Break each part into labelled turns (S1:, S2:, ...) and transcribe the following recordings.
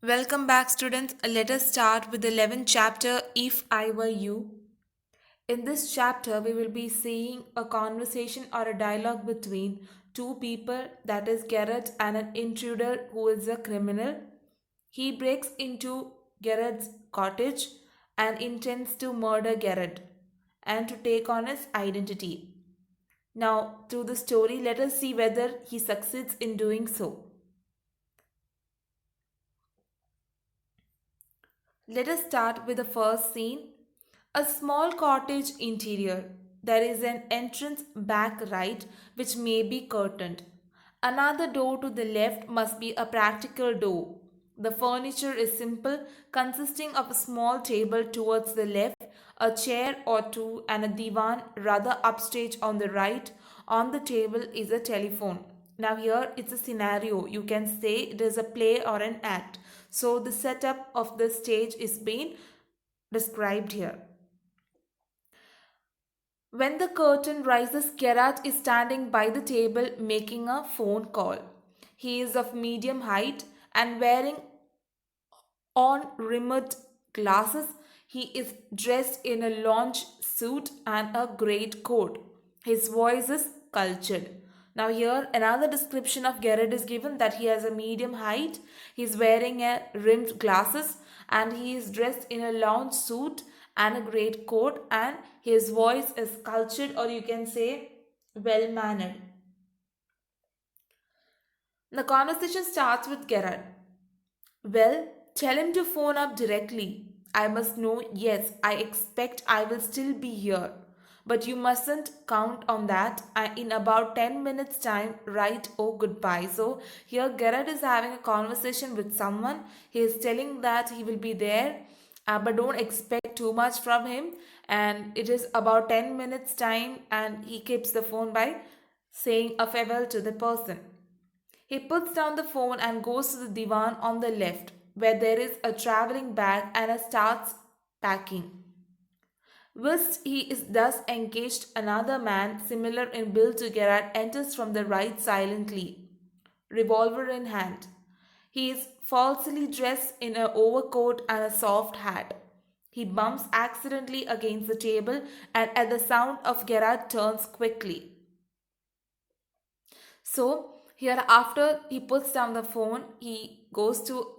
S1: Welcome back, students. Let us start with the 11th chapter, If I Were You. In this chapter, we will be seeing a conversation or a dialogue between two people, that is, Garrett and an intruder who is a criminal. He breaks into Garrett's cottage and intends to murder Garrett and to take on his identity. Now, through the story, let us see whether he succeeds in doing so. Let us start with the first scene. A small cottage interior. There is an entrance back right which may be curtained. Another door to the left must be a practical door. The furniture is simple, consisting of a small table towards the left, a chair or two, and a divan rather upstage on the right. On the table is a telephone. Now, here it's a scenario. You can say it is a play or an act. So, the setup of the stage is being described here. When the curtain rises, Gerard is standing by the table making a phone call. He is of medium height and wearing on rimmed glasses. He is dressed in a lounge suit and a great coat. His voice is cultured. Now, here another description of Gerard is given that he has a medium height, he is wearing a rimmed glasses, and he is dressed in a lounge suit and a great coat, and his voice is cultured, or you can say well mannered. The conversation starts with Gerard. Well, tell him to phone up directly. I must know, yes, I expect I will still be here. But you mustn't count on that. In about 10 minutes' time, right? Oh, goodbye. So, here Gerard is having a conversation with someone. He is telling that he will be there, but don't expect too much from him. And it is about 10 minutes' time, and he keeps the phone by saying a farewell to the person. He puts down the phone and goes to the divan on the left, where there is a traveling bag, and starts packing. Whilst he is thus engaged, another man, similar in build to Gerard, enters from the right silently, revolver in hand. He is falsely dressed in an overcoat and a soft hat. He bumps accidentally against the table and at the sound of Gerard turns quickly. So here after he puts down the phone, he goes to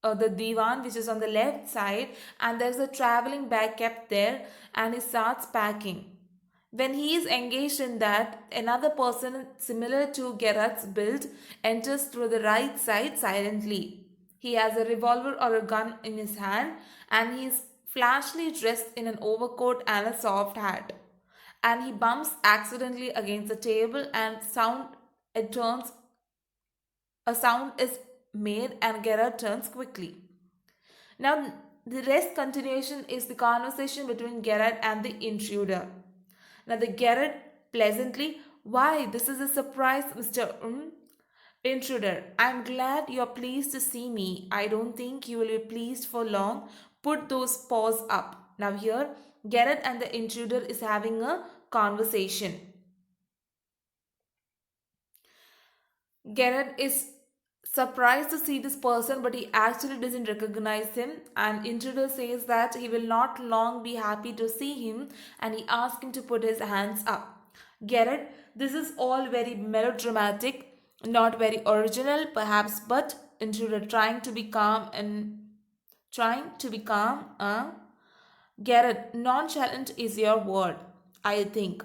S1: the divan which is on the left side, and there's a traveling bag kept there, and he starts packing. When he is engaged in that, another person similar to Gerard's build enters through the right side silently. He has a revolver or a gun in his hand, and he is flashily dressed in an overcoat and a soft hat. And he bumps accidentally against the table, and it turns a sound is made, and Gerard turns quickly. Now, the rest continuation is the conversation between Gerard and the intruder. Now, the Gerard pleasantly, why, this is a surprise, Mr. Intruder. I'm glad you're pleased to see me. I don't think you will be pleased for long. Put those paws up. Now, here, Gerard and the intruder is having a conversation. Gerard is surprised to see this person, but he actually doesn't recognize him. And intruder says that he will not long be happy to see him, and he asks him to put his hands up. Gerard, this is all very melodramatic, not very original, perhaps, but intruder trying to be calm and trying to be calm. Gerard, nonchalant is your word, I think.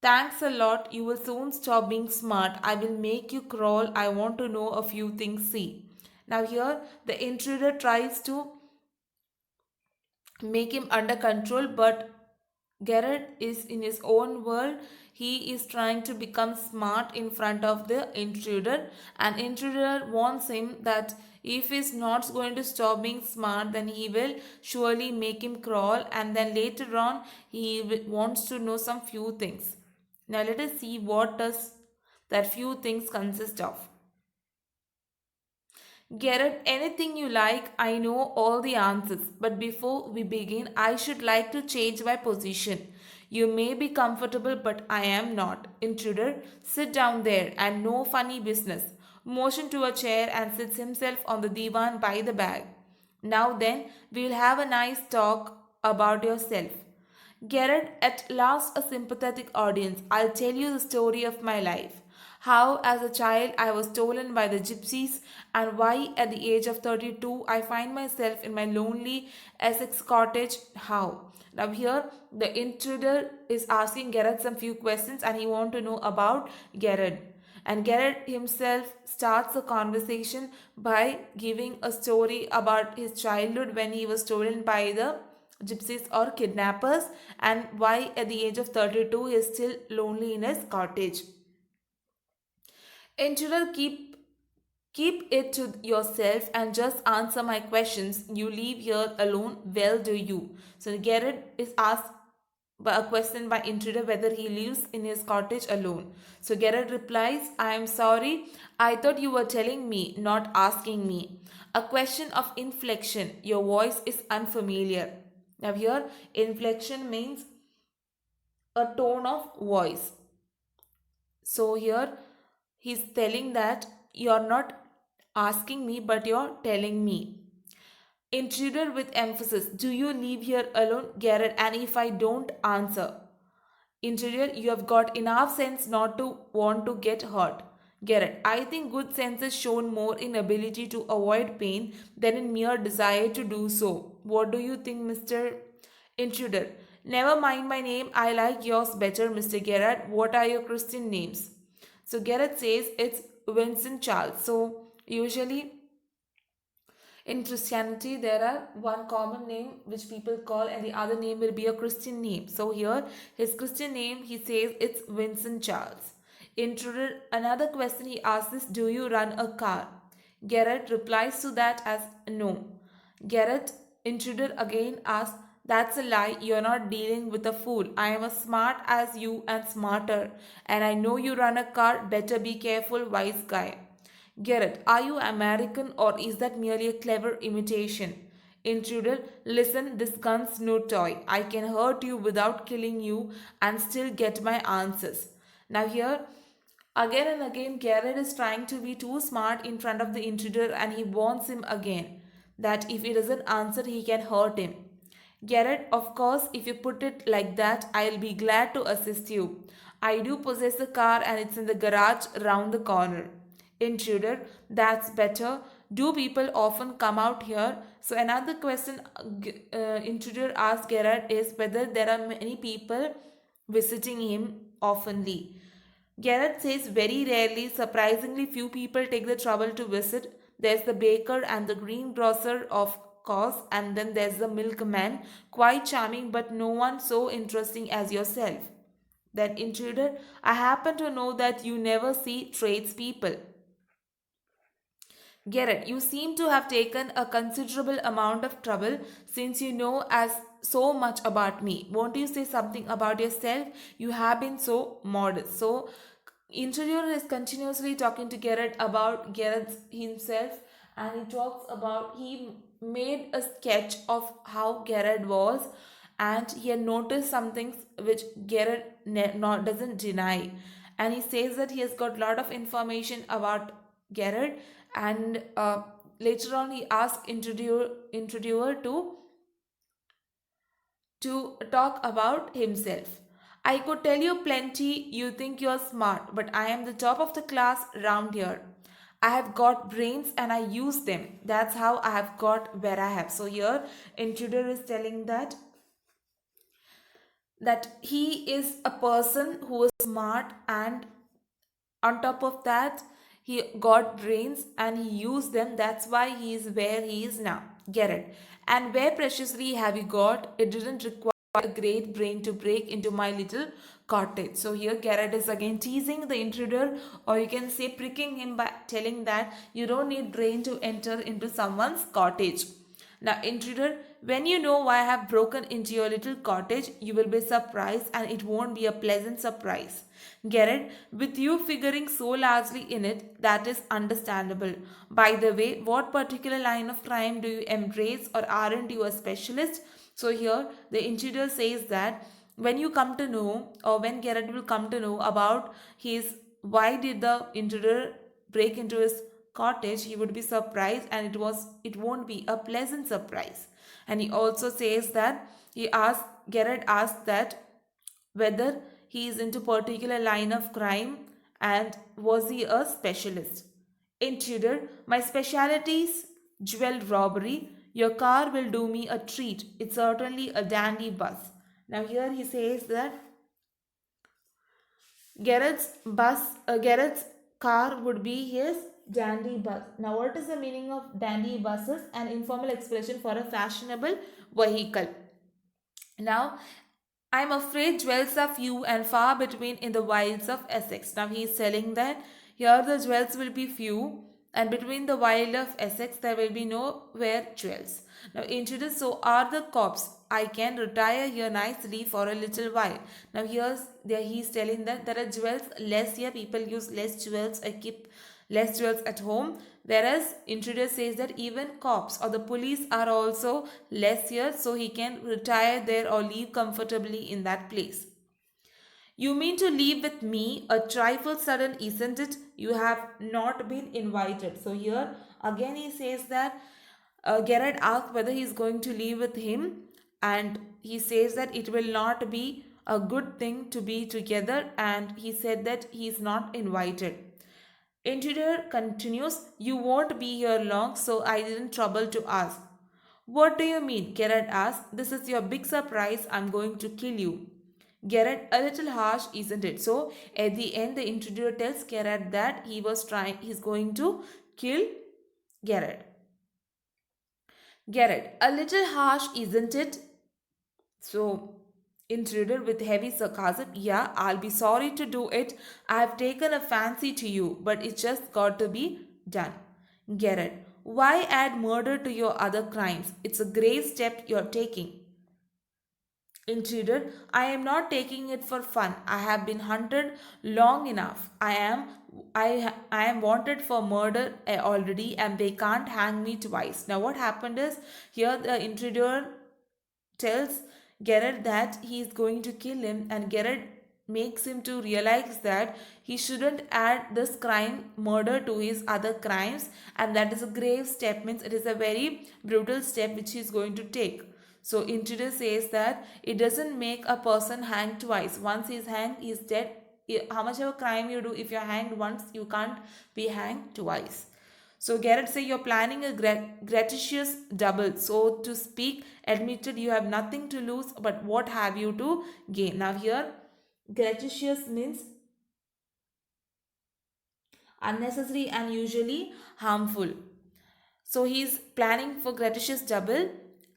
S1: Thanks a lot. You will soon stop being smart. I will make you crawl. I want to know a few things. See. Now, here the intruder tries to make him under control, but Gerard is in his own world. He is trying to become smart in front of the intruder, and intruder warns him that if he's not going to stop being smart, then he will surely make him crawl, and then later on he wants to know some few things. Now let us see what does that few things consist of. Gerard, anything you like, I know all the answers. But before we begin, I should like to change my position. You may be comfortable, but I am not. Intruder, sit down there and no funny business. motions to a chair, and sits himself on the divan by the bag. Now then, we'll have a nice talk about yourself. Gerard, at last a sympathetic audience, I'll tell you the story of my life. How, as a child, I was stolen by the gypsies, and why, at the age of 32, I find myself in my lonely Essex cottage. How? Now, here, the intruder is asking Gerard some few questions, and he wants to know about Gerard. And Gerard himself starts the conversation by giving a story about his childhood when he was stolen by the gypsies or kidnappers, and why at the age of 32 he is still lonely in his cottage. Intruder, keep it to yourself and just answer my questions. You leave here alone. Well, do you? So Gerard is asked by a question by intruder whether he lives in his cottage alone. So Gerard replies, I am sorry. I thought you were telling me, not asking me. A question of inflection. Your voice is unfamiliar. Now here, inflection means a tone of voice. So here he's telling that you're not asking me but you're telling me. Intruder with emphasis. Do you live here alone, Garrett? And if I don't answer, Intruder, you have got enough sense not to want to get hurt. Garrett, I think good sense is shown more in ability to avoid pain than in mere desire to do so. What do you think, Mr. Intruder? Never mind my name, I like yours better, Mr. Garrett. What are your Christian names? So Garrett says it's Vincent Charles. So usually in Christianity, there are one common name which people call, and the other name will be a Christian name. So here, his Christian name, he says it's Vincent Charles. Intruder, another question he asks is, do you run a car? Garrett replies to that as no. Garrett, intruder again asks, that's a lie. You're not dealing with a fool. I am as smart as you and smarter. And I know you run a car. Better be careful, wise guy. Garrett, are you American or is that merely a clever imitation? Intruder, listen, this gun's no toy. I can hurt you without killing you and still get my answers. Now, here, again and again, Garrett is trying to be too smart in front of the intruder and he warns him again that if he doesn't answer, he can hurt him. Garrett, of course, if you put it like that, I'll be glad to assist you. I do possess a car and it's in the garage round the corner. Intruder, that's better. Do people often come out here? So another question intruder asks Gerard is whether there are many people visiting him oftenly. Gerard says very rarely, surprisingly few people take the trouble to visit. There's the baker and the greengrocer, of course, and then there's the milkman, quite charming but no one so interesting as yourself. Then intruder, I happen to know that you never see tradespeople. Garrett, you seem to have taken a considerable amount of trouble since you know as so much about me. Won't you say something about yourself? You have been so modest. So, interviewer is continuously talking to Garrett about Garrett himself, and he talks about he made a sketch of how Garrett was, and he had noticed some things which Garrett not doesn't deny, and he says that he has got a lot of information about Garrett, and later on he asked interviewer to talk about himself. I could tell you plenty, you think you're smart, but I am the top of the class round here. I have got brains and I use them. That's how I have got where I have. So here, intruder is telling that he is a person who is smart, and on top of that he got brains and he used them. That's why he is where he is now. Get it? And where preciously have you got? It didn't require a great brain to break into my little cottage. So here Garrett is again teasing the intruder, or you can say pricking him by telling that you don't need brain to enter into someone's cottage. Now, intruder, when you know why I have broken into your little cottage, you will be surprised, and it won't be a pleasant surprise. Garrett, with you figuring so largely in it, that is understandable. By the way, what particular line of crime do you embrace, or aren't you a specialist? So here the intruder says that when you come to know, or when Garrett will come to know about his why did the intruder break into his cottage, he would be surprised, and it won't be a pleasant surprise. And he also says that Gerard asked that whether he is into particular line of crime and was he a specialist. Intruder, my specialities jewel robbery. Your car will do me a treat. It's certainly a dandy bus. Now here he says that Garrett's car would be his dandy bus. Now, what is the meaning of dandy buses? An informal expression for a fashionable vehicle. Now, I'm afraid jewels are few and far between in the wilds of Essex. Now, he is telling that here the jewels will be few, and between the wild of Essex there will be nowhere jewels. Now, introduce, so are the cops. I can retire here nicely for a little while. Now, he's telling that there are jewels less here. People use less jewels. I keep less jewels at home. Whereas intruder says that even cops or the police are also less here, so he can retire there or live comfortably in that place. You mean to leave with me? A trifle sudden, isn't it? You have not been invited. So here again he says that Gerard asks whether he is going to leave with him, and he says that it will not be a good thing to be together, and he said that he is not invited. Intruder continues, you won't be here long, so I didn't trouble to ask. What do you mean? Gerard asked. This is your big surprise. I'm going to kill you. Gerard, a little harsh, isn't it? So at the end, the intruder tells Gerard that he's going to kill Gerard. Gerard, a little harsh, isn't it? So, intruder with heavy sarcasm, yeah, I'll be sorry to do it. I've taken a fancy to you, but it's just got to be done. Gerard, why add murder to your other crimes? It's a grave step you're taking. Intruder, I am not taking it for fun. I have been hunted long enough. I am wanted for murder already, and they can't hang me twice. Now what happened is here the intruder tells Gerard that he is going to kill him, and Gerard makes him to realize that he shouldn't add this crime murder to his other crimes, and that is a grave step, means it is a very brutal step which he is going to take. So intruder says that it doesn't make a person hang twice. Once he is hanged, he is dead. How much of a crime you do, if you're hanged once, you can't be hanged twice. So Garrett say you're planning a gratuitous double. So to speak, admitted you have nothing to lose, but what have you to gain? Now here, gratuitous means unnecessary and usually harmful. So he's planning for gratuitous double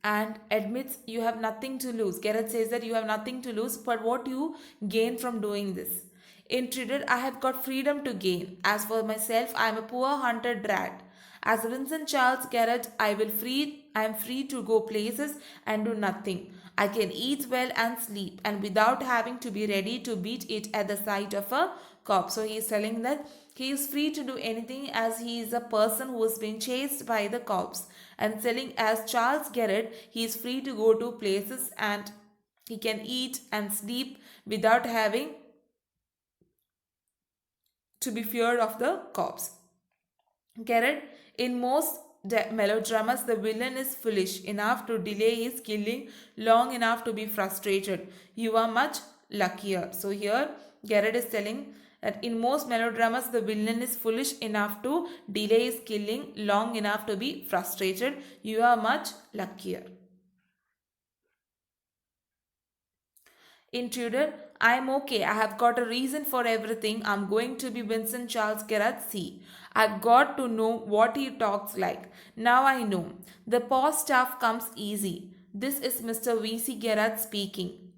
S1: and admits you have nothing to lose. Garrett says that you have nothing to lose, but what you gain from doing this? Intruder, I have got freedom to gain. As for myself, I am a poor hunted rat. As Vincent Charles Garrett, I am free to go places and do nothing. I can eat well and sleep, and without having to be ready to beat it at the sight of a cop. So he is telling that he is free to do anything as he is a person who has been chased by the cops. And telling as Charles Garrett, he is free to go to places and he can eat and sleep without having to be feared of the cops. Garrett, in most melodramas, the villain is foolish enough to delay his killing long enough to be frustrated. You are much luckier. So here, Garrett is telling that in most melodramas, the villain is foolish enough to delay his killing long enough to be frustrated. You are much luckier. Intruder, I'm okay. I have got a reason for everything. I'm going to be Vincent Charles Gerard C. I've got to know what he talks like. Now I know. The pause stuff comes easy. This is Mr. V.C. Gerard speaking.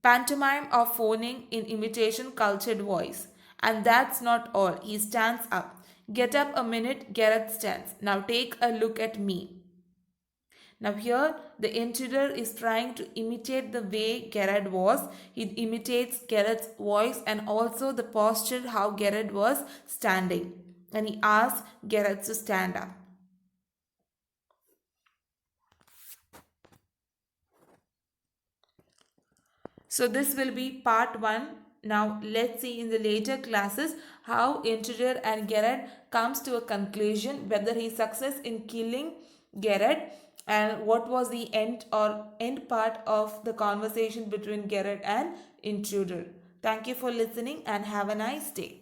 S1: Pantomime or phoning in imitation cultured voice. And that's not all. He stands up. Get up a minute, Gerard stands. Now take a look at me. Now here the intruder is trying to imitate the way Gerard was. He imitates Gerard's voice and also the posture how Gerard was standing. And he asks Gerard to stand up. So this will be part 1 Now let's see in the later classes how Intruder and Gerard comes to a conclusion, whether he success in killing Gerard and what was the end or end part of the conversation between Gerard and Intruder. Thank you for listening and have a nice day.